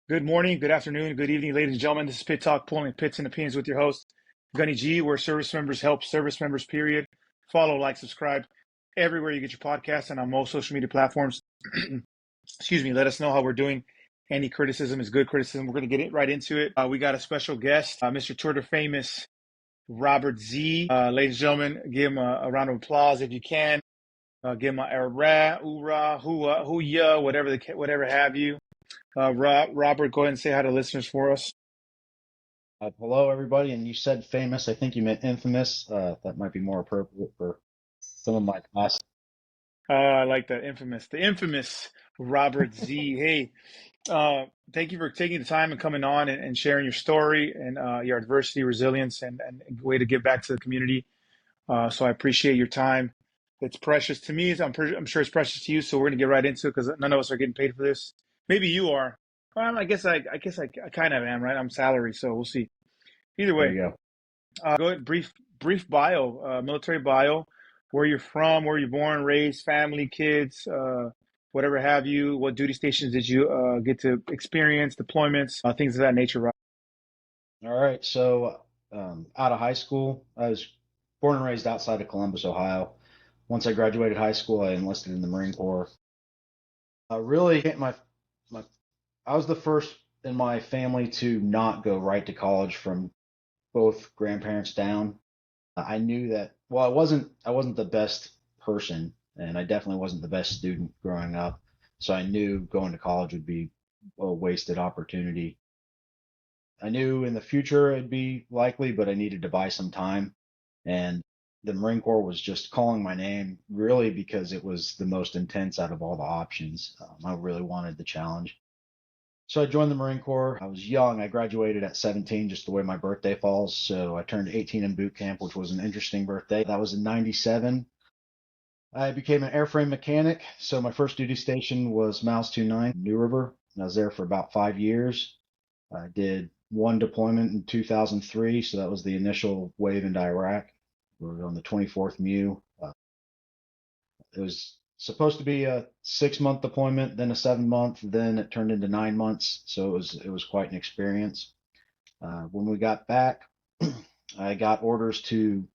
Good morning, good afternoon, good evening, ladies and gentlemen. This is Pit Talk, pulling pits and opinions with your host, Gunny G, where service members help service members, period. Follow, like, subscribe everywhere you get your podcasts and on most social media platforms. Excuse me, let us know how we're doing. Any criticism is good criticism. We're going to get right into it. We got a special guest, Mr. Twitter famous Robert Z. Ladies and gentlemen, give him a round of applause if you can. Give him a rah, oorah, hoo ya, whatever have you. Robert, go ahead and say hi to listeners for us. Hello, everybody. And you said famous. I think you meant infamous. That might be more appropriate for some of my class. I like that the infamous Robert Z. Hey, thank you for taking the time and coming on and sharing your story and your adversity, resilience, and way to give back to the community. So I appreciate your time. It's precious to me. I'm sure it's precious to you. So we're gonna get right into it because none of us are getting paid for this. Maybe you are. Well, I kind of am, right? I'm salary, so we'll see. Either There way, you go. go ahead. Brief bio, military bio, where you're from, where you're born, raised, family, kids, whatever have you. What duty stations did you get to experience? Deployments, things of that nature. Right? All right. Out of high school, I was born and raised outside of Columbus, Ohio. Once I graduated high school, I enlisted in the Marine Corps. Really, my I was the first in my family to not go right to college from both grandparents down. I knew that, well, I wasn't the best person, and I definitely wasn't the best student growing up. So I knew going to college would be a wasted opportunity. I knew in the future it'd be likely, but I needed to buy some time. And the Marine Corps was just calling my name really because it was the most intense out of all the options. I really wanted the challenge. So I joined the Marine Corps. I was young. I graduated at 17, just the way my birthday falls. So I turned 18 in boot camp, which was an interesting birthday. That was in 97. I became an airframe mechanic. So my first duty station was Miles 29, New River. I was there for about 5 years. I did one deployment in 2003. So that was the initial wave into Iraq. We were on the 24th MEU. It was supposed to be a 6 month deployment, then a 7 month, then it turned into 9 months. So it was quite an experience. When we got back, I got orders to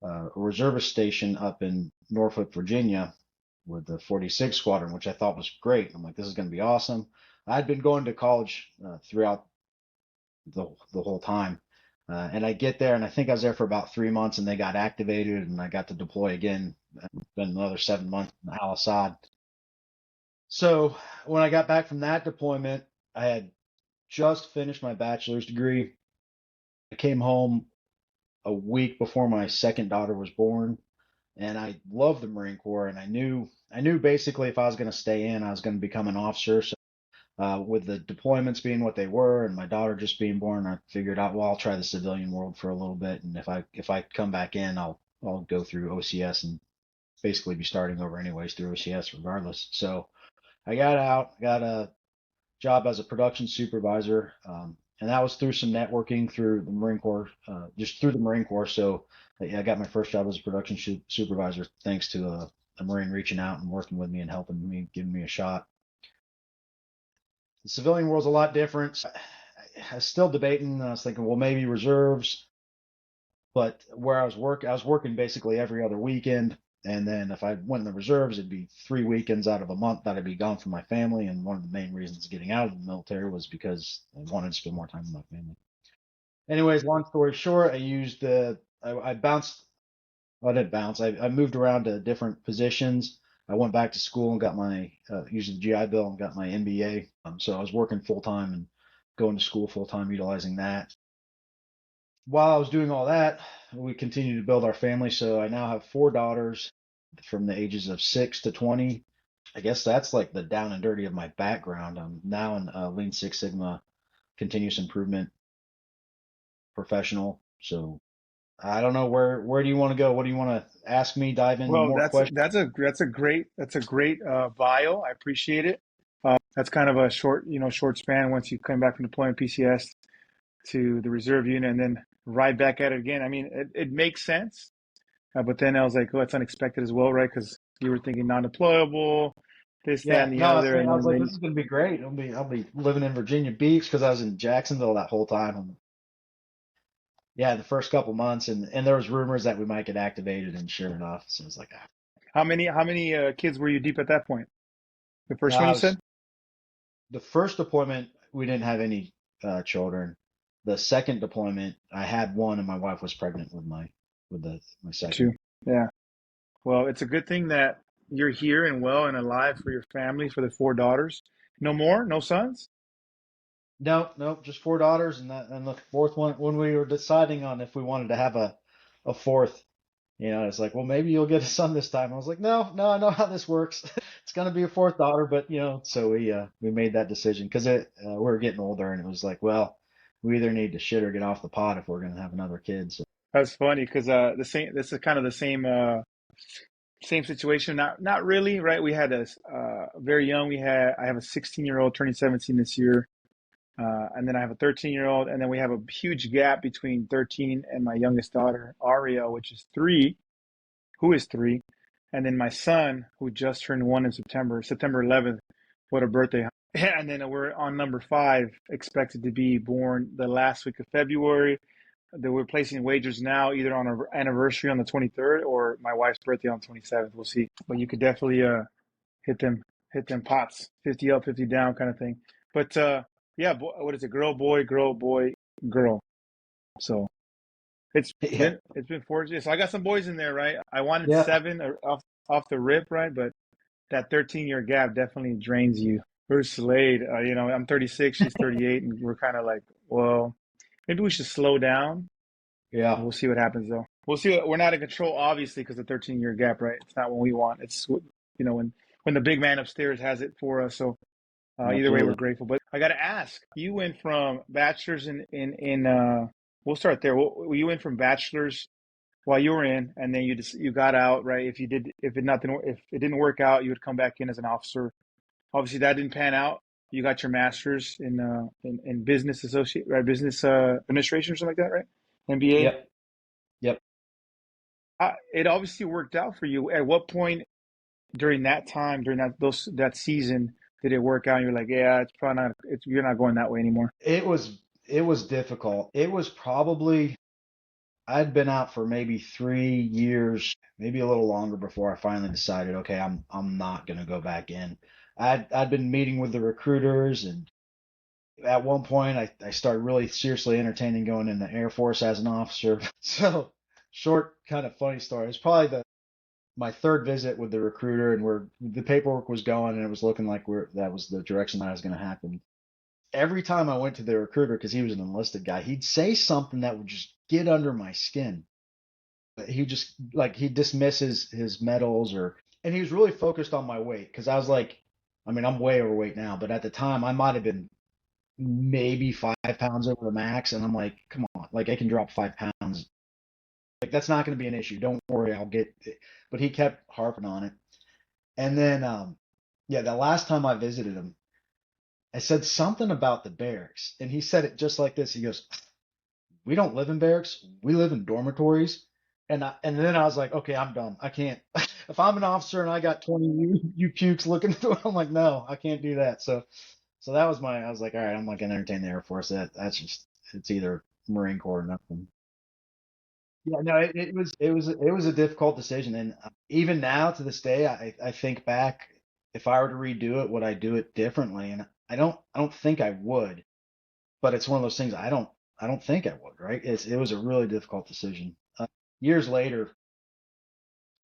a reservist station up in Norfolk, Virginia, with the 46 Squadron, which I thought was great. I'm like, this is going to be awesome. I'd been going to college throughout the whole time. And I get there, and I think I was there for about 3 months, and they got activated, and I got to deploy again. Been another 7 months in Al Assad. So when I got back from that deployment, I had just finished my bachelor's degree. I came home a week before my second daughter was born, and I loved the Marine Corps, and I knew basically if I was going to stay in, I was going to become an officer. So with the deployments being what they were, and my daughter just being born, I figured out, well, I'll try the civilian world for a little bit, and if I come back in, I'll go through OCS and basically be starting over anyways through OCS regardless. So I got out, got a job as a production supervisor, and that was through some networking through the Marine Corps, just through the Marine Corps. So yeah, I got my first job as a production supervisor thanks to a Marine reaching out and working with me and helping me, giving me a shot. The civilian world's a lot different. I was still debating. I was thinking, well, maybe reserves, but where I was working basically every other weekend. And then if I went in the reserves, it'd be 3 weekends out of a month that I'd be gone from my family. And one of the main reasons getting out of the military was because I wanted to spend more time with my family. Anyways, long story short, I bounced. Well, I didn't bounce. I moved around to different positions. I went back to school and got my, used the GI Bill and got my MBA. So I was working full time and going to school full time, utilizing that. While I was doing all that, we continued to build our family. So I now have four daughters from the ages of 6 to 20. I guess that's like the down and dirty of my background. I'm now in Lean Six Sigma continuous improvement professional. So I don't know where do you want to go? What do you want to ask me? Dive into Well, more questions? that's a great bio. I appreciate it. That's kind of a short span once you come back from deployment PCS to the reserve unit and then right back at it again. I mean, it makes sense. But then I was like, oh, that's unexpected as well, right? Because you were thinking non-deployable, this, that, Yeah, and the no, other, and I was like, this then is gonna be great. I'll be living in Virginia Beach because I was in Jacksonville that whole time. And yeah, the first couple months, and there was rumors that we might get activated, and sure enough, so it was like, how many kids were you deep at that point? The no, first one I you was said? the first deployment. We didn't have any children. The second deployment, I had one, and my wife was pregnant with my Two. second. Yeah. Well, it's a good thing that you're here and well and alive for your family, for the four daughters. No more? No sons? No, no, just four daughters, and the fourth one when we were deciding on if we wanted to have a fourth. It's like, well, maybe you'll get a son this time. I was like, no, no, I know how this works. It's gonna be a fourth daughter, but so we made that decision because we were getting older, and it was like, well, we either need to shit or get off the pot if we're gonna have another kid. So That's funny because the same. This is kind of the same situation. Not really, right? We had a very young. I have a 16-year-old turning 17 this year, and then I have a 13-year-old, and then we have a huge gap between 13 and my youngest daughter, Ariel, which is 3, who is 3, and then my son, who just turned 1 in September 11th. What a birthday! And then we're on number 5, expected to be born the last week of February. That we're placing wagers now, either on our anniversary on the 23rd or my wife's birthday on the 27th. We'll see. But you could definitely hit them hit them pots, 50 up, 50 down kind of thing. But yeah, what is it? Girl, boy, girl. So yeah, it's been fortunate. So I got some boys in there, right? I wanted yeah, 7 off the rip, right? But that 13-year gap definitely drains you. We're Slade. I'm 36, she's 38, and we're kind of like, well, maybe we should slow down. yeah, We'll see what happens though. We'll see. We're not in control, obviously, because the 13-year gap, right? It's not what we want. It's when the big man upstairs has it for us. So either way, we're absolutely. grateful. But I got to ask, you went from bachelor's in. We'll start there. You went from bachelor's while you were in, and then you got out, right? If it didn't work out, you would come back in as an officer. Obviously, that didn't pan out. You got your master's in business associate, right? Business administration or something like that, right? MBA. Yep, yep. It obviously worked out for you. At what point during that time, during that season, did it work out? And you're like, yeah, it's probably not. You're not going that way anymore. It was difficult. It was probably I'd been out for maybe 3 years, maybe a little longer before I finally decided, okay, I'm not gonna go back in. I'd been meeting with the recruiters, and at one point I started really seriously entertaining going in the Air Force as an officer. So short, kind of funny story. It's probably my third visit with the recruiter, and where the paperwork was going, and it was looking like that was the direction that was going to happen. Every time I went to the recruiter, because he was an enlisted guy, he'd say something that would just get under my skin. He just like he dismisses his medals, and he was really focused on my weight because I was like, I mean, I'm way overweight now, but at the time I might have been maybe 5 pounds over the max, and I'm like, come on, like I can drop 5 pounds. Like that's not going to be an issue. Don't worry, I'll get it. But he kept harping on it. And then, yeah, the last time I visited him, I said something about the barracks, and he said it just like this. He goes, "We don't live in barracks. We live in dormitories." And then I was like, "Okay, I'm done. I can't. If I'm an officer and I got 20 you pukes looking through, I'm like, no, I can't do that." So that was I was like, all right, I'm not gonna entertain the Air Force. That's just it's either Marine Corps or nothing. Yeah, no, it was a difficult decision, and even now to this day, I think back, if I were to redo it, would I do it differently? And I don't think I would, but it's one of those things I don't think I would, right? It was a really difficult decision. Years later,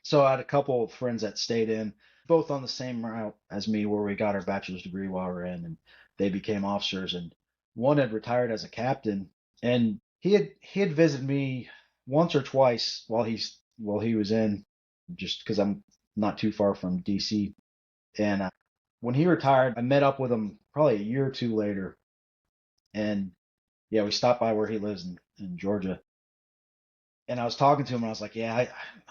so I had a couple of friends that stayed in, both on the same route as me, where we got our bachelor's degree while we we're in, and they became officers. And one had retired as a captain, and he had visited me once or twice while he was in, just because I'm not too far from DC. And when he retired, I met up with him probably a year or two later, and yeah, we stopped by where he lives in Georgia, and I was talking to him, and I was like, "Yeah,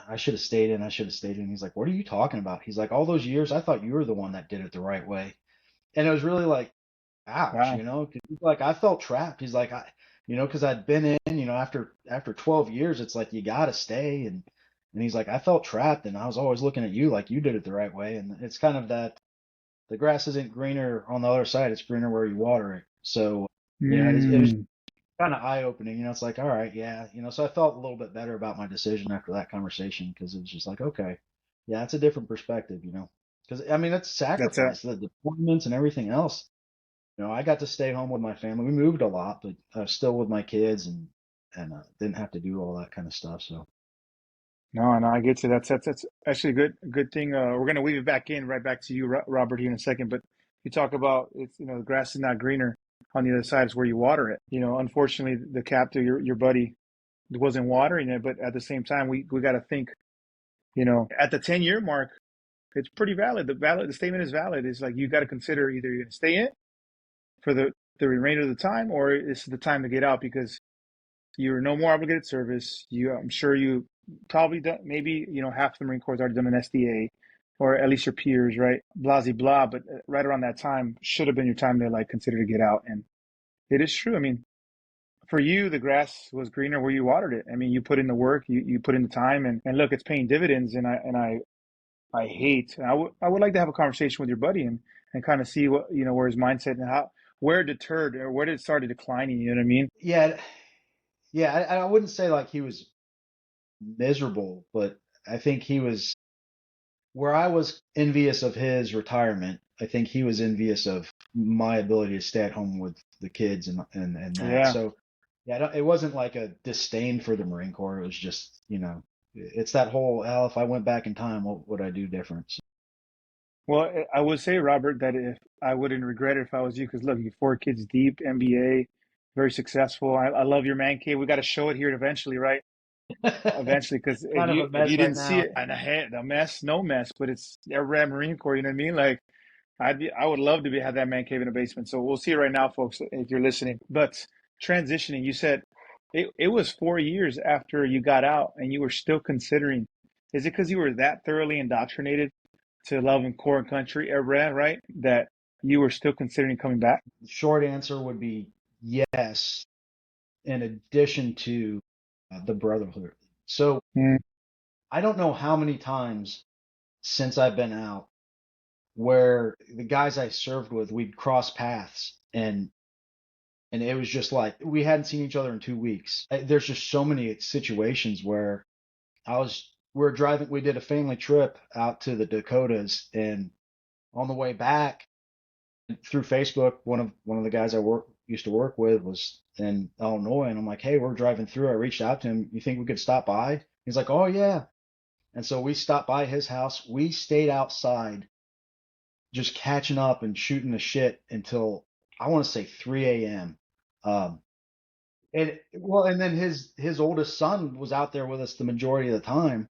I should have stayed in. I should have stayed in." He's like, "What are you talking about?" He's like, "All those years, I thought you were the one that did it the right way." And it was really like, ouch, Wow. 'cause he's like, I felt trapped. He's like, because I'd been in, after 12 years, it's like you gotta stay, and he's like, I felt trapped, and I was always looking at you like you did it the right way, and it's kind of that. the grass isn't greener on the other side; it's greener where you water it. So, it was Mm, kind of eye opening. It's like, all right, yeah. So I felt a little bit better about my decision after that conversation because it was just like, okay, yeah, it's a different perspective. Because I mean, it's that's a sacrifice, the deployments and everything else. I got to stay home with my family. We moved a lot, but I was still with my kids and didn't have to do all that kind of stuff. So no, no, I get you. That's actually a good thing. We're gonna weave it back in right back to you, Robert, here in a second. But you talk about it's the grass is not greener on the other side. It's where you water it. Unfortunately, the captain, your buddy, wasn't watering it. But at the same time, we got to think. At the 10-year mark, it's pretty valid. The statement is valid. It's like you got to consider either you're gonna stay in for the remainder of the time, or it's the time to get out because you're no more obligated service. I'm sure you probably done, maybe half the Marine Corps has already done an SDA, or at least your peers, right? Blah blah. But right around that time should have been your time to like consider to get out, and it is true. I mean, for you, the grass was greener where you watered it. I mean, you put in the work, you put in the time, and look, it's paying dividends. And I hate. I would like to have a conversation with your buddy and kind of see what where his mindset and where it deterred or where did it start declining. You know what I mean? yeah, yeah. I wouldn't say like he was miserable, but I think he was where I was envious of his retirement. I think he was envious of my ability to stay at home with the kids and that. Yeah. So yeah, it wasn't like a disdain for the Marine Corps. It was just, it's that whole, hell, if I went back in time, what would I do different? So, Well, I would say, Robert, that if I wouldn't regret it if I was you, because look, you're 4 kids deep, MBA, very successful. I love your man cave. We got to show it here eventually, right? Eventually, because if kind of you a if you mess right didn't see now. it, and I had a mess, no mess, but it's Air Marine Corps. You know what I mean? Like I would love to have that man cave in the basement. So we'll see it right now, folks, if you're listening. But transitioning, you said it was 4 years after you got out, and you were still considering. Is it because you were that thoroughly indoctrinated to love and core and country, Iran, right? That you were still considering coming back? The short answer would be yes, in addition to the brotherhood. So Mm, I don't know how many times since I've been out where the guys I served with, we'd cross paths and it was just like we hadn't seen each other in 2 weeks. There's just so many situations where we're driving, we did a family trip out to the Dakotas, and on the way back through Facebook, one of the guys I used to work with was in Illinois, and I'm like, hey, we're driving through. I reached out to him. You think we could stop by? He's like, oh yeah. And so we stopped by his house. We stayed outside just catching up and shooting the shit until I want to say 3 a.m. Um, and then his oldest son was out there with us the majority of the time.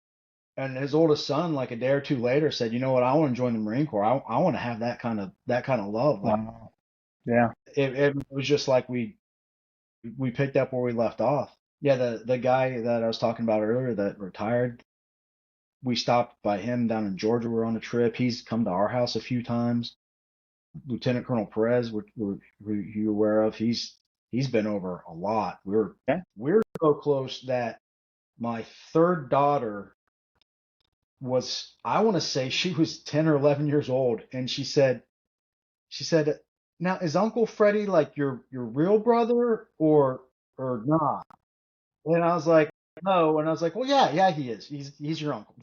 And his oldest son, like a day or two later, said, "You know what? I want to join the Marine Corps. I want to have that kind of love." Like wow. Yeah. it was just like we picked up where we left off. Yeah, the guy that I was talking about earlier that retired, we stopped by him down in Georgia. We were on a trip. He's come to our house a few times. Lieutenant Colonel Perez, who you're aware of, he's been over a lot. Yeah. We're so close that my third daughter was, I want to say she was 10 or 11 years old, and she said, now is Uncle Freddie like your real brother or not? And I was like, no, and I was like, well, yeah, he is. He's your uncle.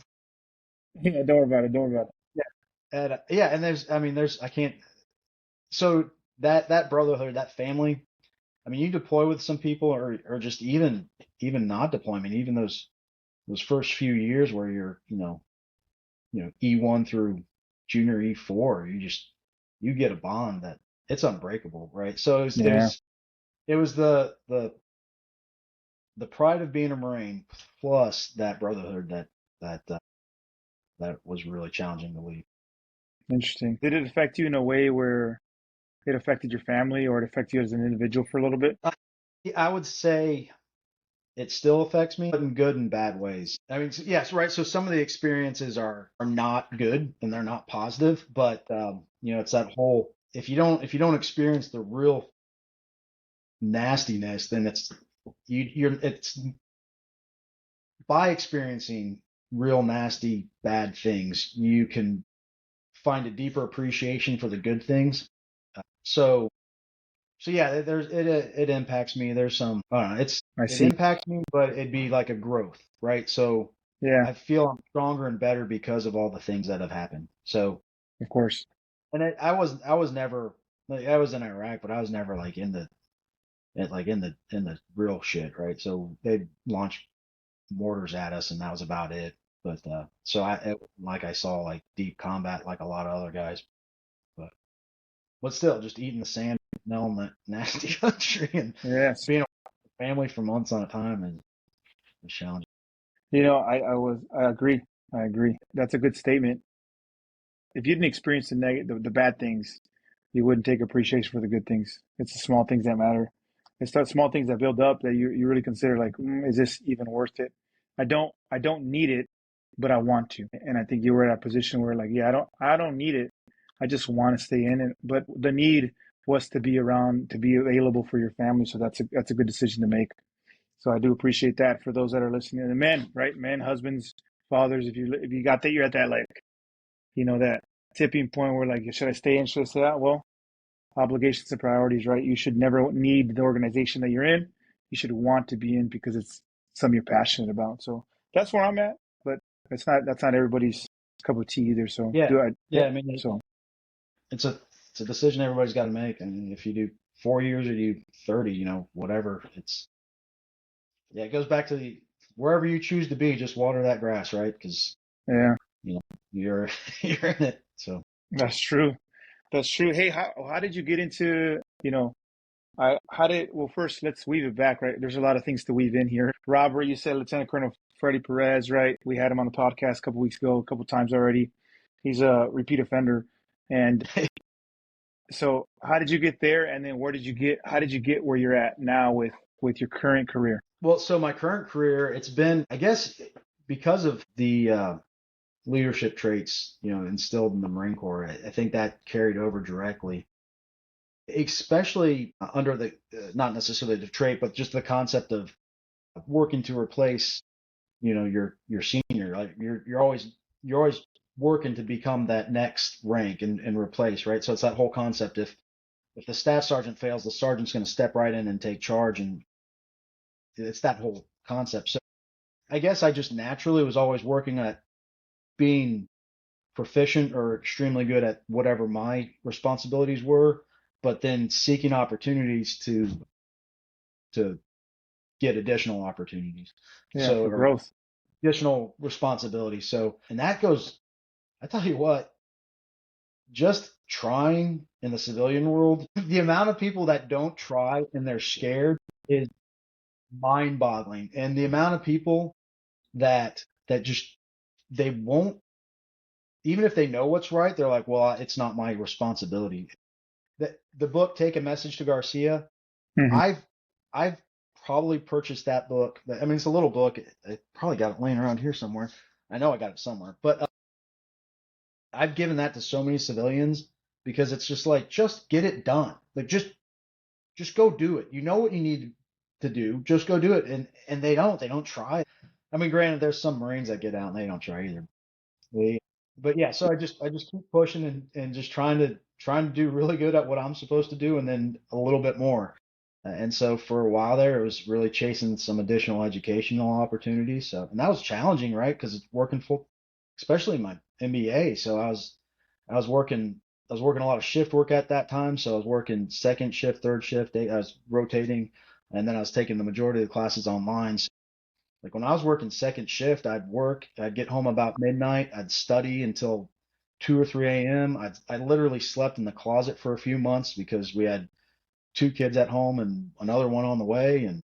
Yeah. Don't worry about it. Don't worry about Yeah, and there's I can't. So that brotherhood, that family. I mean, you deploy with some people, or just even not deployment, even those first few years where you're E1 through junior E4, you get a bond that it's unbreakable, right? So it was it. it Yeah. was it was the pride of being a Marine plus that brotherhood that was really challenging to leave. Interesting. Did it affect you in a way where it affected your family or it affected you as an individual for a little bit? I would say it still affects me, but in good and bad ways. I mean, yes, right. So some of the experiences are not good and they're not positive, but it's that whole, if you don't experience the real nastiness, then it's by experiencing real nasty bad things, you can find a deeper appreciation for the good things. So so yeah, it impacts me. There's some I don't know, I it see. impacts me, but it'd be like a growth, right? So Yeah, I feel I'm stronger and better because of all the things that have happened. So of course. and I was never like I was in Iraq, but I was never like in the real shit, right? So they launched mortars at us, and that was about it. But so like I saw like deep combat like a lot of other guys, but still just eating the sand, knowing that nasty country and Yes. being a family for months on a time and it's challenging. I agree. I agree. That's a good statement. If you didn't experience the bad things, you wouldn't take appreciation for the good things. It's the small things that matter. It's the small things that build up that you really consider like, is this even worth it? I don't need it, but I want to. And I think you were at a position where like, yeah, I don't need it. I just want to stay in it. But the need was to be around, to be available for your family. So that's a good decision to make. So I do appreciate that for those that are listening. And men, right? Men, husbands, fathers, if you got that, you're at that like, that tipping point where like, should I stay in? Should I stay out? Well, obligations and priorities, right? You should never need the organization that you're in. You should want to be in because it's something you're passionate about. So that's where I'm at, but that's not everybody's cup of tea either. So Yeah, do I, yeah. yeah. I mean, So it's a decision everybody's got to make. I mean, if you do 4 years or you do 30, whatever. It's yeah. It goes back to wherever you choose to be, just water that grass, right? Because yeah, you know you're you're in it. So that's true. That's true. Hey, how did you get into, well, first, let's weave it back, right? There's a lot of things to weave in here. Robert, you said Lieutenant Colonel Freddie Perez, right? We had him on the podcast a couple weeks ago, a couple times already. He's a repeat offender. And so how did you get there? And then how did you get where you're at now with your current career? well, so my current career, it's been, I guess, because of the leadership traits, instilled in the Marine Corps. I think that carried over directly, especially under the not necessarily the trait, but just the concept of working to replace, your senior. Like you're always working to become that next rank and replace, right? So it's that whole concept. If the staff sergeant fails, the sergeant's going to step right in and take charge, and it's that whole concept. So I guess I just naturally was always working at being proficient or extremely good at whatever my responsibilities were, but then seeking opportunities to get additional opportunities. Yeah, So for or growth. additional responsibilities. So and that goes, I tell you what, just trying in the civilian world, the amount of people that don't try and they're scared is mind-boggling. And the amount of people that just they won't, even if they know what's right, they're like, well, it's not my responsibility. The book Take a Message to Garcia, Hmm. I've I've probably purchased that book. I mean, it's a little book. I probably got it laying around here somewhere. I know I got it somewhere, but I've given that to so many civilians because it's just like, just get it done. Like, just go do it. You know what you need to do. Just go do it. And they don't try. I mean, granted, there's some Marines that get out and they don't try either. They, but yeah, so I just keep pushing and just trying to do really good at what I'm supposed to do, and then a little bit more. And so for a while there, it was really chasing some additional educational opportunities. So and that was challenging, right? Because it's working full, especially my MBA. So I was working I was working a lot of shift work at that time. So I was working second shift, third shift. I was rotating, and then I was taking the majority of the classes online. So like when I was working second shift, I'd get home about midnight, I'd study until 2 or 3 a.m. I literally slept in the closet for a few months because we had two kids at home and another one on the way, and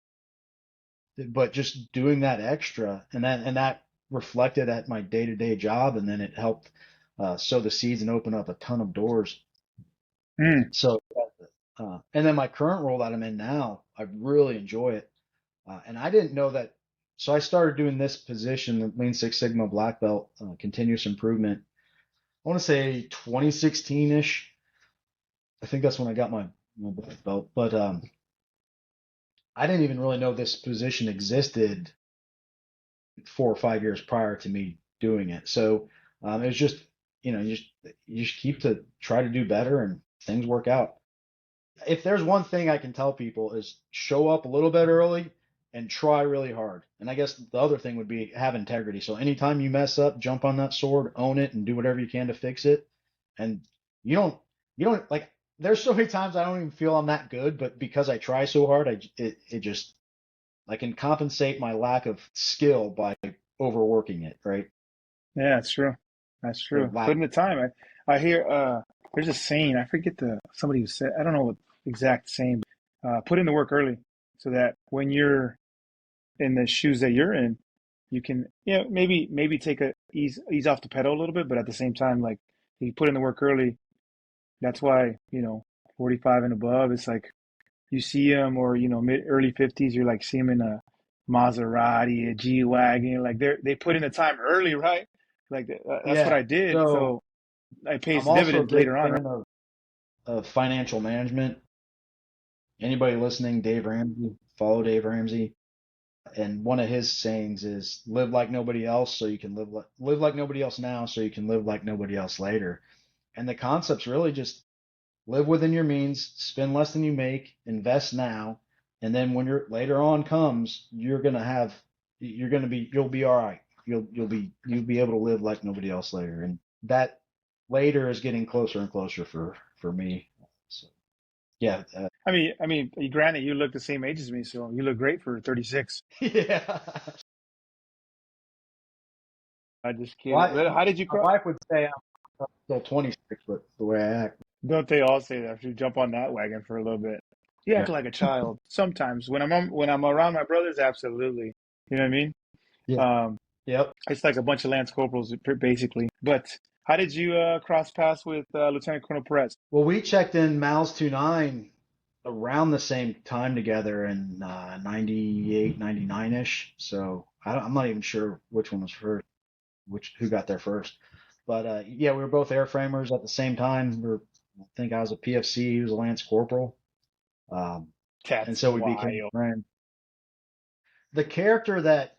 but just doing that extra and that reflected at my day-to-day job, and then it helped sow the seeds and open up a ton of doors. Mm, So and then my current role that I'm in now, I really enjoy it. And I didn't know that. So I started doing this position, the Lean Six Sigma Black Belt, continuous improvement. I want to say 2016-ish. I think that's when I got my black belt. But I didn't even really know this position existed 4 or 5 years prior to me doing it. So it was just you just keep to try to do better and things work out. If there's one thing I can tell people is show up a little bit early and try really hard. And I guess the other thing would be have integrity. So anytime you mess up, jump on that sword, own it, and do whatever you can to fix it. And you don't, you don't like. There's so many times I don't even feel I'm that good, but because I try so hard, it just I can compensate my lack of skill by overworking it, right? Yeah, that's true. That's Or true. Put lack. in the time. I hear there's a saying, I forget somebody who said, I don't know what exact saying, but put in the work early so that when you're in the shoes that you're in, you can, maybe take a ease off the pedal a little bit, but at the same time, like you put in the work early. That's why, 45 and above, it's like you see them, or mid early 50s, you're like see them in a Maserati, a G wagon, like they put in the time early, right? Like that's what Yeah. I did, So so it I'm pays also a dividends big later on, right? fan of financial management. Anybody listening, Dave Ramsey, follow Dave Ramsey. And one of his sayings is live like nobody else so you can live like nobody else now so you can live like nobody else later. And the concept's really just live within your means, spend less than you make, invest now, and then when you're later on comes, you'll be all right. You'll be able to live like nobody else later. And that later is getting closer and closer for me. So yeah, I mean, granted, you look the same age as me, so you look great for 36. yeah. I just kidding. Well, But how did you my cross? wife would say I'm still 26, but the way I act. Don't they all say that after you jump on that wagon for a little bit? You Yeah. act like a child sometimes. When I'm around my brothers, absolutely. You know what I mean? Yeah. Um, Yep. it's like a bunch of Lance Corporals, basically. But how did you cross paths with Lieutenant Colonel Perez? Well, we checked in Mal's 29 around the same time together in 98, 99-ish. So I'm not even sure which one was first, who got there first. But yeah, we were both airframers at the same time. I think I was a PFC, he was a Lance Corporal. Um, and That's so we became wild. friends. The character that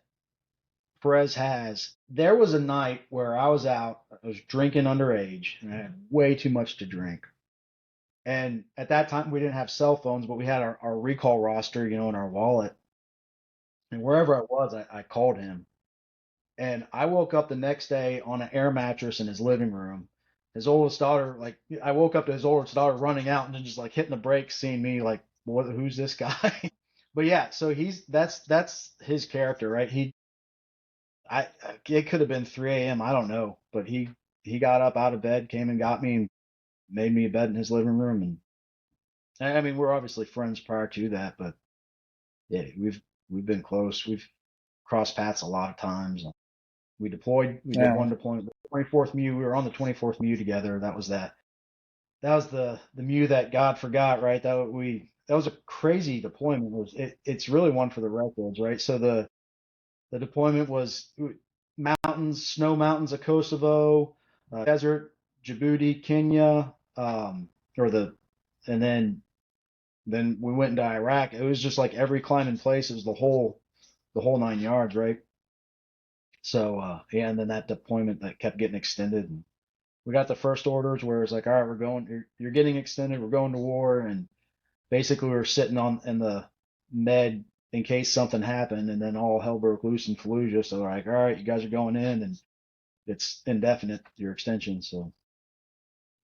Perez has, there was a night where I was out, I was drinking underage, and I had way too much to drink. And at that time, we didn't have cell phones, but we had our recall roster, in our wallet. And wherever I was, I called him. And I woke up the next day on an air mattress in his living room. His oldest daughter, like, I woke up to his oldest daughter running out and then just like hitting the brakes, seeing me, like, who's this guy? But yeah, so that's his character, right? It could have been 3 a.m. I don't know, but he got up out of bed, came and got me, and made me a bed in his living room, and I mean, we're obviously friends prior to that, but yeah, we've been close. We've crossed paths a lot of times. We deployed. We did Yeah. one deployment, the 24th MEU. We were on the 24th MEU together. That was the MEU that God forgot, right? That was a crazy deployment. It's really one for the records, right? So the deployment was mountains, snow mountains of Kosovo, desert, Djibouti, Kenya, or and then we went into Iraq. It was just like every climbing place. It was the whole 9 yards, right? So yeah, and then that deployment that kept getting extended. And we got the first orders where it's like, all right, we're going. You're getting extended. We're going to war, and basically we were sitting on in the med in case something happened, and then all hell broke loose in Fallujah. So they're like, all right, you guys are going in, and it's indefinite your extension. So,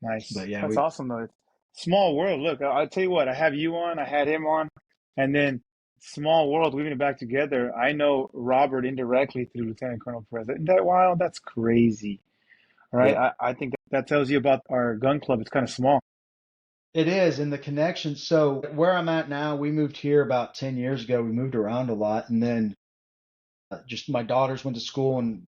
Nice. but yeah, That's we awesome, though. Small world. Look, I'll tell you what, I have you on, I had him on, and then small world, we've been back together. I know Robert indirectly through Lieutenant Colonel Perez. Isn't that wild? That's crazy. All right. yep. I think that tells you about our gun club. It's kind of small. It is in the connection. So where I'm at now, we moved here about 10 years ago. We moved around a lot, and then just my daughters went to school, and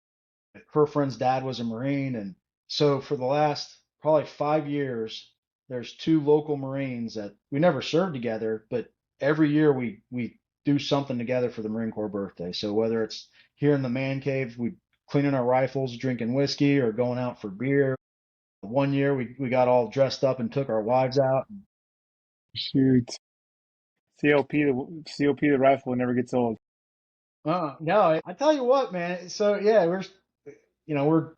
her friend's dad was a Marine. And so for the last probably 5 years, there's two local Marines that we never served together, but every year we do something together for the Marine Corps birthday. So whether it's here in the man cave, we cleaning our rifles, drinking whiskey, or going out for beer. One year we got all dressed up and took our wives out. Shoot. COP, the rifle never gets old. No, I tell you what, man. So yeah, we're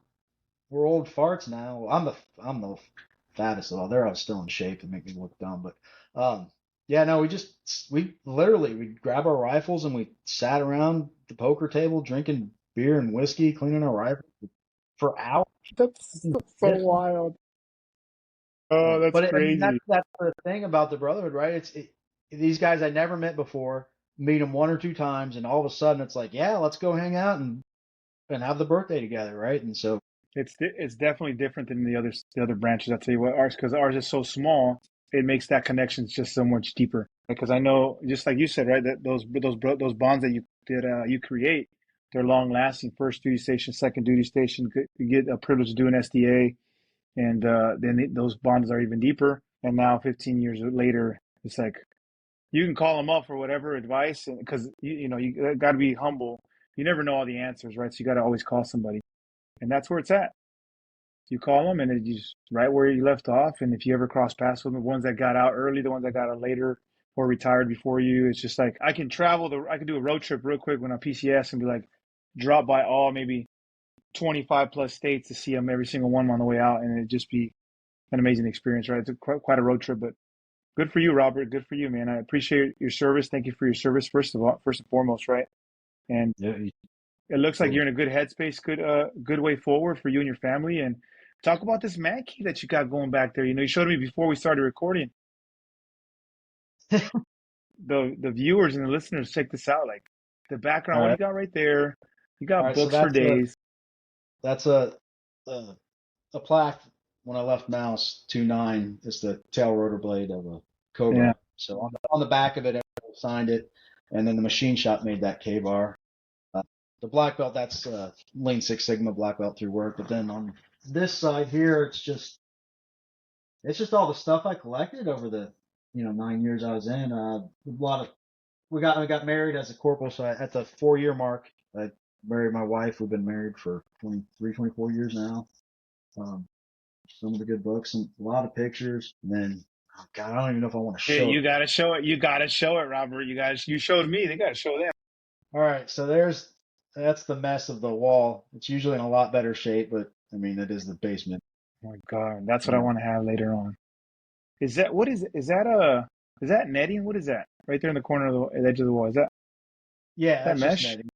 we're old farts now. I'm the fattest of all. They're all still in shape and make me look dumb, but yeah, no, we literally we grab our rifles and we sat around the poker table drinking beer and whiskey, cleaning our rifles for hours. That's so wild. Oh, that's But I mean, crazy. that's the thing about the brotherhood, right? These guys I never met before, meet them one or two times, and all of a sudden it's like, yeah, let's go hang out and have the birthday together, right? And so, It's definitely different than the other branches. I'll tell you what, ours, because ours is so small, it makes that connection just so much deeper. Because I know, just like you said, right, that those bonds that you create, they're long lasting. First duty station, second duty station, you get a privilege to do an SDA, and then those bonds are even deeper. And now, 15 years later, it's like you can call them up for whatever advice, because you got to be humble. You never know all the answers, right? So you got to always call somebody, and that's where it's at. You call them, and it's just right where you left off. And if you ever cross paths with them, the ones that got out early, the ones that got out later, or retired before you, it's just like I can do a road trip real quick when I'm PCS and be like, drop by all maybe 25 plus states to see them every single one on the way out, and it'd just be an amazing experience, right? It's quite a road trip, but good for you, Robert. Good for you, man. I appreciate your service. Thank you for your service, first and foremost, right? And yeah, it looks like totally. you're in a good headspace, good way forward for you and your family. And talk about this man cave that you got going back there. You showed me before we started recording. The viewers and the listeners, check this out. Like the All background, what do right, you got right there? You all got right. So books for days. that's a a plaque when I left Mouse 2.9 is the tail rotor blade of a Yeah. Cobra. So on the back of it, everyone signed it, and then the machine shop made that K bar. Uh, the black belt, that's Lean Six Sigma black belt through work. But then on this side here, it's just all the stuff I collected over the 9 years I was in. A lot of I got married as a corporal, so at the 4 year mark, I married my wife. We've been married for 23, 24 years now. Um, some of the good books and a lot of pictures. And then, oh God, I don't even know if I want to Yeah, show it. you gotta show it. You gotta show it, Robert. You showed me. They gotta show them. All right, so that's the mess of the wall. It's usually in a lot better shape, but I mean, it is the basement. Oh my God, that's what I Um, want to have later on. Is that netting? What is that? Right there in the corner of the edge of the wall. Is yeah, that that's just mesh? netting.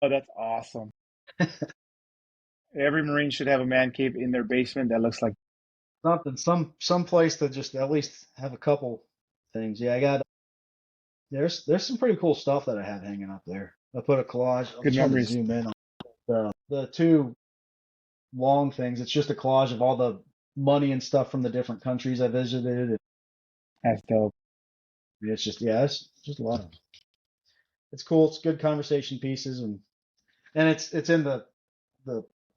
Oh, that's awesome. Every Marine should have a man cave in their basement that looks like. Something, some place to just at least have a couple things. Yeah, I got there's some pretty cool stuff that I have hanging up there. I put a collage. I'm Good trying to memories. zoom in on the two long things. It's just a collage of all the money and stuff from the different countries I visited. That's dope. It's just yeah, it's just a lot of it's cool. It's good conversation pieces and it's in the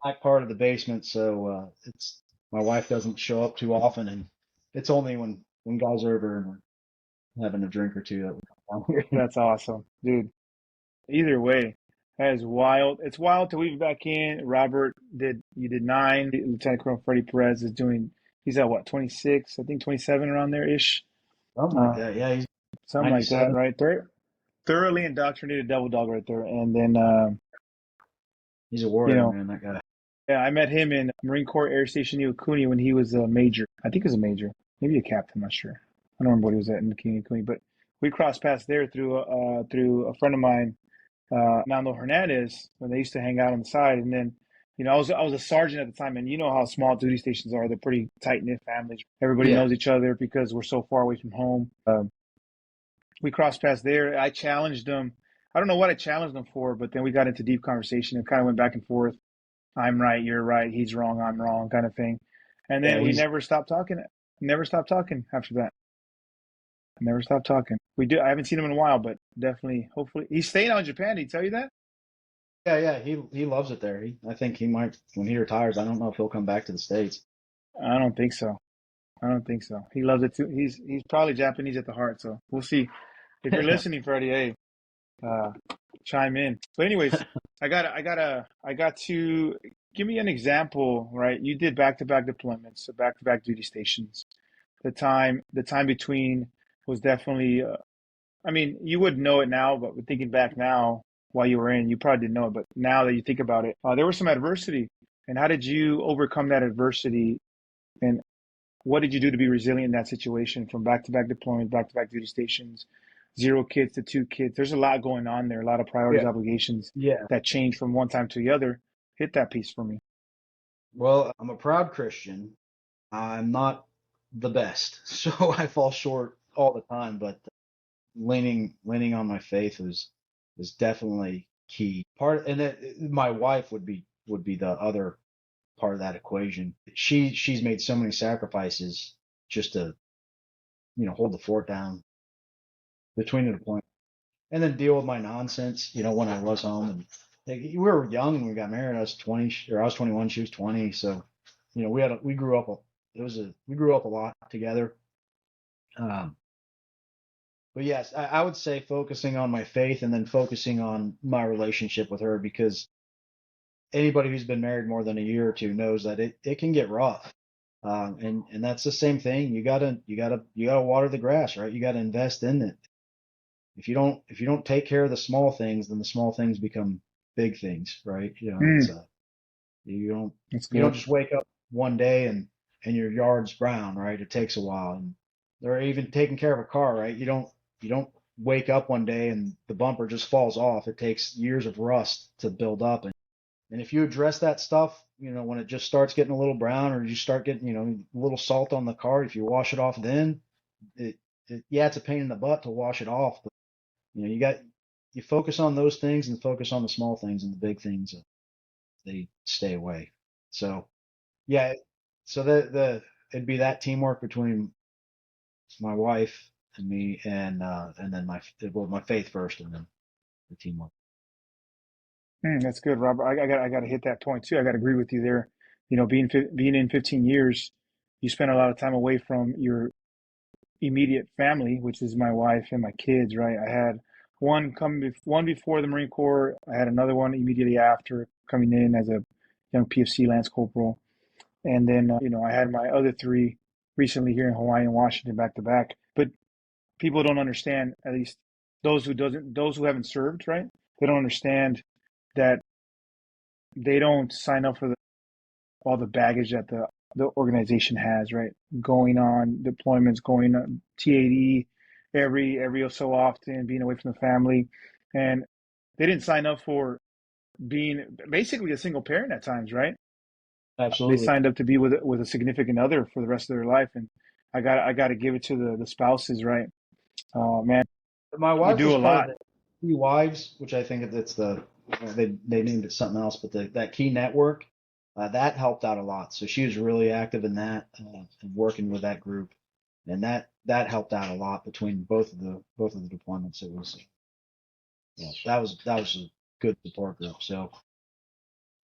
back part of the basement, so it's my wife doesn't show up too often, and it's only when guys are over and we're having a drink or two that we come down here. That's awesome, dude. Either way, that is wild. It's wild to weave back in. Robert did you did nine. Lieutenant Colonel Freddie Perez is doing. He's at what 26? I think 27 around there ish. Something like Uh, that. Yeah, he's something like that, 97. right there. Thoroughly indoctrinated devil dog right there. And then He's a you warrior, know, man. That guy. yeah, I met him in Marine Corps Air Station Iwakuni when he was a major. I think he was a major, maybe a captain. I'm not sure. I don't remember what he was at in Iwakuni, but we crossed paths there through a friend of mine, Nando Hernandez, when they used to hang out on the side. And then, I was a sergeant at the time, and you know how small duty stations are. They're pretty tight knit families. Everybody Yeah, knows each other because we're so far away from home. We crossed paths there. I challenged him. I don't know what I challenged him for, but then we got into deep conversation and kind of went back and forth. I'm right, you're right, he's wrong, I'm wrong, kind of thing. And yeah. then we He's never stopped talking. Never stopped talking after that. Never stopped talking. We do. I haven't seen him in a while, but definitely, hopefully, he's staying out in Japan. Did he tell you that? yeah. He loves it there. I think he might when he retires. I don't know if he'll come back to the states. I don't think so. I don't think so. He loves it too. He's probably Japanese at the heart. So we'll see. If you're listening, Freddie, hey, uh, chime in. But anyways, I got to give me an example. Right, you did back-to-back deployments, so back-to-back duty stations. The time between was definitely. I mean, you wouldn't know it now, but thinking back now, while you were in. You probably didn't know it, but now that you think about it, there was some adversity. And how did you overcome that adversity? And what did you do to be resilient in that situation from back-to-back deployments, back-to-back duty stations, 0 kids to 2 kids? There's a lot going on there, a lot of priorities, Yeah. obligations Yeah. that change from one time to the other. Hit that piece for me. Well, I'm a proud Christian. I'm not the best, so I fall short all the time. But leaning on my faith is definitely key. And my wife would be the other part of that equation. She's made so many sacrifices just to hold the fort down between the deployments, and then deal with my nonsense. When I was home, and we were young when we got married. I was 20, or I was 21. She was 20. So we grew up. We grew up a lot together. Um, but yes, I would say focusing on my faith and then focusing on my relationship with her, because anybody who's been married more than a year or two knows that it can get rough. And that's the same thing. You gotta water the grass, right? You gotta invest in it. If you don't take care of the small things, then the small things become big things, right? It's Mm, you don't that's you don't good. just wake up one day and your yard's brown, right? It takes a while. And they're even taking care of a car, right? You don't wake up one day and the bumper just falls off. It takes years of rust to build up. And if you address that stuff, when it just starts getting a little brown, or you start getting, a little salt on the car, if you wash it off then, it, yeah, it's a pain in the butt to wash it off. But, you focus on those things and focus on the small things, and the big things, they stay away. So, yeah, so it'd be that teamwork between my wife and me, and then my faith first, and then the teamwork. That's good, Robert. I got to hit that point too. I got to agree with you there. Being in 15 years, you spend a lot of time away from your immediate family, which is my wife and my kids, right? I had one before the Marine Corps. I had another one immediately after coming in as a young PFC Lance Corporal. And then, I had my other three recently here in Hawaii and Washington back to back. But people don't understand, at least those who haven't served, right? They don't understand that they don't sign up for all the baggage that the organization has, right? Going on deployments, going on TAD every so often, being away from the family, and they didn't sign up for being basically a single parent at times, right? They Absolutely. signed up to be with a significant other for the rest of their life, and I got to give it to the spouses, right? Man, My we wife do was a part of lot. the Key Wives, which I think that's they named it something else, but that Key Network, that helped out a lot. So she was really active in that, and working with that group, and that helped out a lot between both of the deployments. It was, that was a good support group.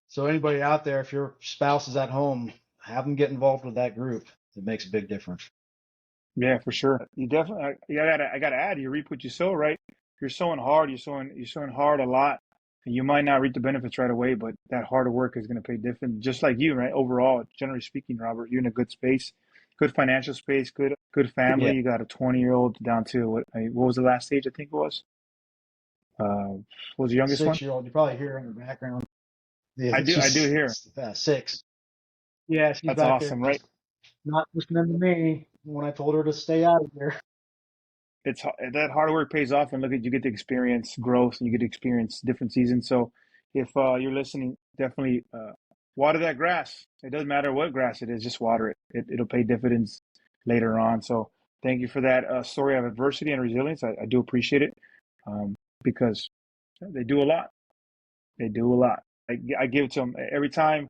So anybody out there, if your spouse is at home, have them get involved with that group. It makes a big difference. Yeah, for sure. You definitely. I gotta add. You reap what you sow, right? You're sowing hard. You're sowing hard a lot, and you might not reap the benefits right away, but that hard work is going to pay dividends. Just like you, right? Overall, generally speaking, Robert, you're in a good space, good financial space, good family. Yeah, You got a 20-year-old down to what was the last age? I think it was. What was the youngest one? 6-year-old. You probably hear her in the background. Yeah, I do she's hear. 6. Yeah, she's That's back there awesome, right? just not listening to me when I told her to stay out of here. It's that hard work pays off, and look at you get to experience growth, and you get to experience different seasons. So if you're listening, definitely water that grass. It doesn't matter what grass it is, just water It'll pay dividends later on. So thank you for that story of adversity and resilience. I do appreciate it, because they do a lot. They do a lot. I give it to them every time.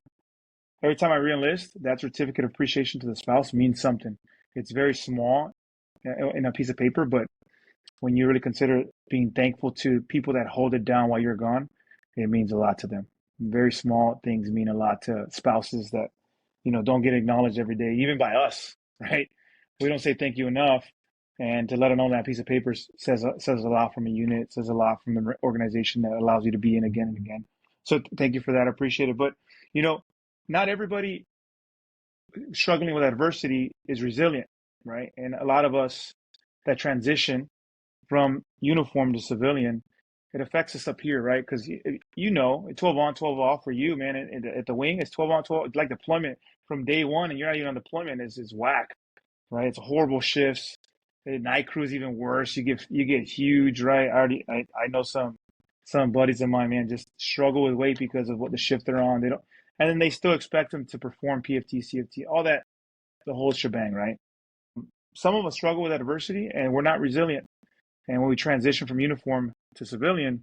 Every time I reenlist, that certificate of appreciation to the spouse means something. It's very small in a piece of paper, but when you really consider being thankful to people that hold it down while you're gone, it means a lot to them. Very small things mean a lot to spouses that, don't get acknowledged every day, even by us, right? We don't say thank you enough. And to let them know that piece of paper says a lot from a unit, says a lot from the organization that allows you to be in again and again. So thank you for that. I appreciate it. But, you know, not everybody struggling with adversity is resilient, right? And a lot of us that transition from uniform to civilian, it affects us up here, right? Because 12 on, 12 off for you, man. At the wing, it's 12 on, 12. Like deployment from day one, and you're not even on deployment. Is whack, right? It's horrible shifts. The night crew is even worse. You get huge, right? I know some buddies of mine, man, just struggle with weight because of what the shift they're on. They don't, and then they still expect them to perform PFT, CFT, all that, the whole shebang, right? Some of us struggle with adversity, and we're not resilient. And when we transition from uniform to civilian,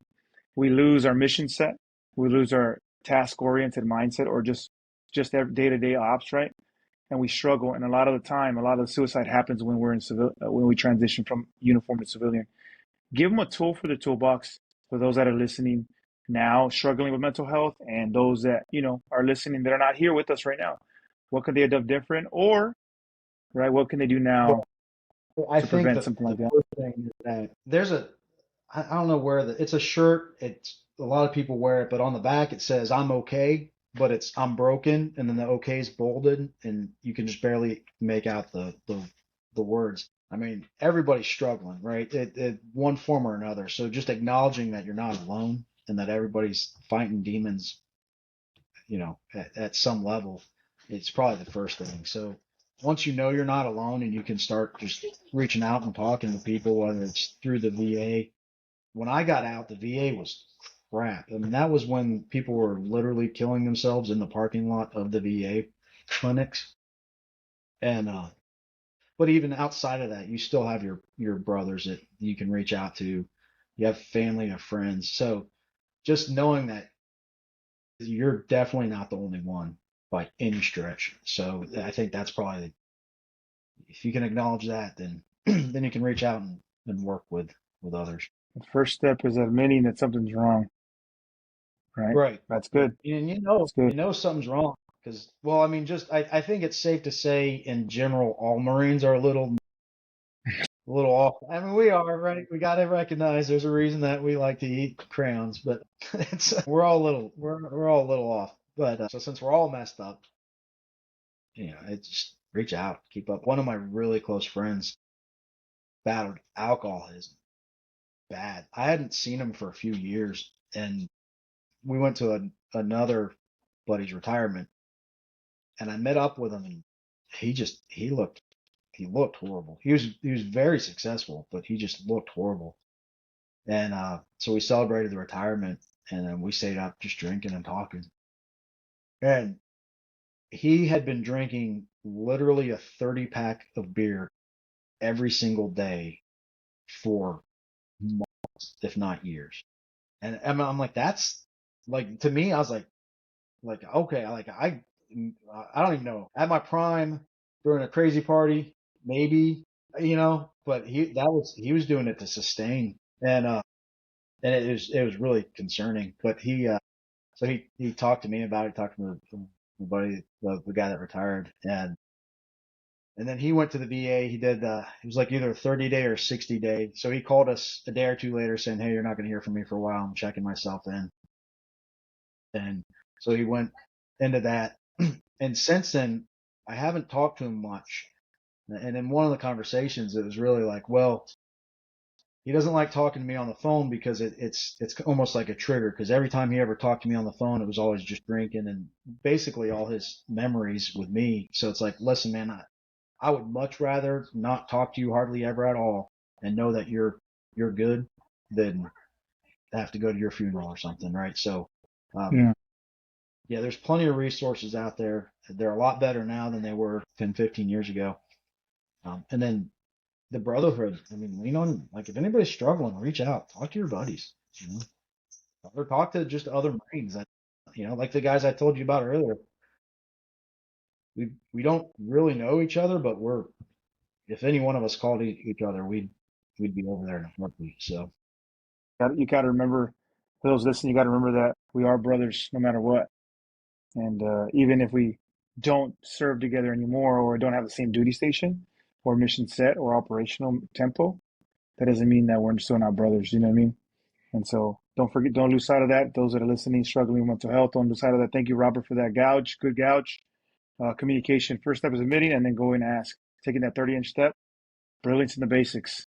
we lose our mission set, we lose our task-oriented mindset, or just day-to-day ops, right? And we struggle. And a lot of the time, a lot of the suicide happens when we're in when we transition from uniform to civilian. Give them a tool for the toolbox for those that are listening now, struggling with mental health, and those that are listening that are not here with us right now. What could they have done different, or right, what can they do now Well, I to think prevent the something like that? first thing is that I don't know where it's a shirt. It's a lot of people wear it, but on the back it says "I'm okay," but it's "I'm broken," and then the "okay" is bolded, and you can just barely make out the words. I mean, everybody's struggling, right? One form or another. So just acknowledging that you're not alone and that everybody's fighting demons, at some level, it's probably the first thing. So once you know you're not alone and you can start just reaching out and talking to people, whether it's through the VA. When I got out, the VA was crap. I mean, that was when people were literally killing themselves in the parking lot of the VA clinics. And but even outside of that, you still have your brothers that you can reach out to. You have family, you have friends. So just knowing that you're definitely not the only one by any stretch. So I think that's probably, if you can acknowledge that, then then you can reach out and work with others. The first step is admitting that something's wrong, right? Right. That's good. And That's good. something's wrong because, well, I mean, just I think it's safe to say in general all Marines are a little off. I mean, we are, right. We got to recognize there's a reason that we like to eat crayons, but we're all a little off. But so since we're all messed up, it's just reach out, keep up. One of my really close friends battled alcoholism bad. I hadn't seen him for a few years, and we went to another buddy's retirement, and I met up with him, and he looked horrible. He was very successful, but he just looked horrible. And so we celebrated the retirement, and then we stayed up just drinking and talking. And he had been drinking literally a 30-pack of beer every single day for months, if not years. And I'm like, that's like, to me, I was like okay, I don't even know. At my prime, during a crazy party, maybe, but he was doing it to sustain, and it was really concerning. But he talked to me about it, talked to my buddy, the guy that retired, and then he went to the VA. He did it was like either a 30-day or 60-day. So he called us a day or two later saying, "Hey, you're not going to hear from me for a while. I'm checking myself in." And so he went into that. And since then, I haven't talked to him much. And in one of the conversations, it was really like, well, he doesn't like talking to me on the phone because it's almost like a trigger. Because every time he ever talked to me on the phone, it was always just drinking and basically all his memories with me. So it's like, listen, man, I would much rather not talk to you hardly ever at all and know that you're good than have to go to your funeral or something, right? So, Yeah. yeah, there's plenty of resources out there. They're a lot better now than they were 10, 15 years ago. And then the brotherhood. I mean, like if anybody's struggling, reach out, talk to your buddies, or talk to just other Marines that, like the guys I told you about earlier. We don't really know each other, but if any one of us called each other, we'd be over there in a heartbeat. So You got to remember, for those listening, you got to remember that we are brothers no matter what. And even if we don't serve together anymore or don't have the same duty station or mission set or operational tempo, that doesn't mean that we're still not brothers. You know what I mean? And so don't lose sight of that. Those that are listening, struggling with mental health, don't lose sight of that. Thank you, Robert, for that good gouge. Communication. First step is admitting and then going and ask. Taking that 30-inch step. Brilliance in the basics,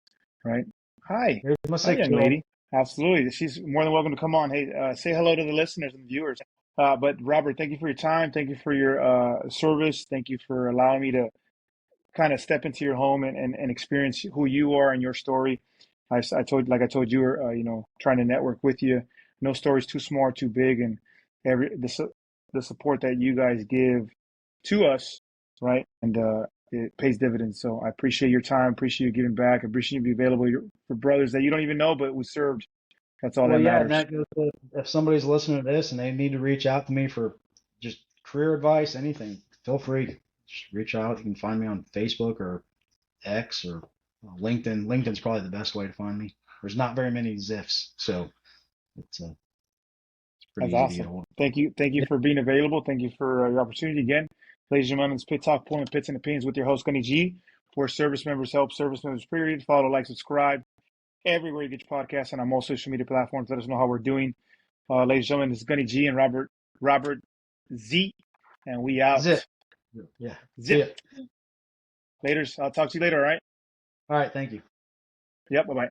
right? Hi. here's my Hi, young 6-year-old. lady. Absolutely. She's more than welcome to come on. Hey, say hello to the listeners and the viewers. But Robert, thank you for your time. Thank you for your service. Thank you for allowing me to kind of step into your home and experience who you are and your story. I told you, trying to network with you. No story's too small, or too big, and the support that you guys give to us, right? And it pays dividends. So I appreciate your time. Appreciate you giving back. Appreciate you being available for brothers that you don't even know, but we served. That's all Well, that yeah, and matters. that goes to, if somebody's listening to this and they need to reach out to me for just career advice, anything, feel free. Just reach out. You can find me on Facebook or X or LinkedIn. LinkedIn's probably the best way to find me. There's not very many Ziffs, so it's pretty That's easy to get awesome. a hold of. Thank you. Thank you Yeah, for being available. Thank you for your opportunity again. Ladies and gentlemen, it's Pit Talk, pulling pits and opinions with your host, Gunny G, where service members help service members, period. Follow, like, subscribe everywhere you get your podcast and on most social media platforms. Let us know how we're doing. Ladies and gentlemen, this is Gunny G and Robert Z, and we Zip. out. Yeah. See Zip. ya. Laters. I'll talk to you later, all right? All right. Thank you. Yep, bye-bye.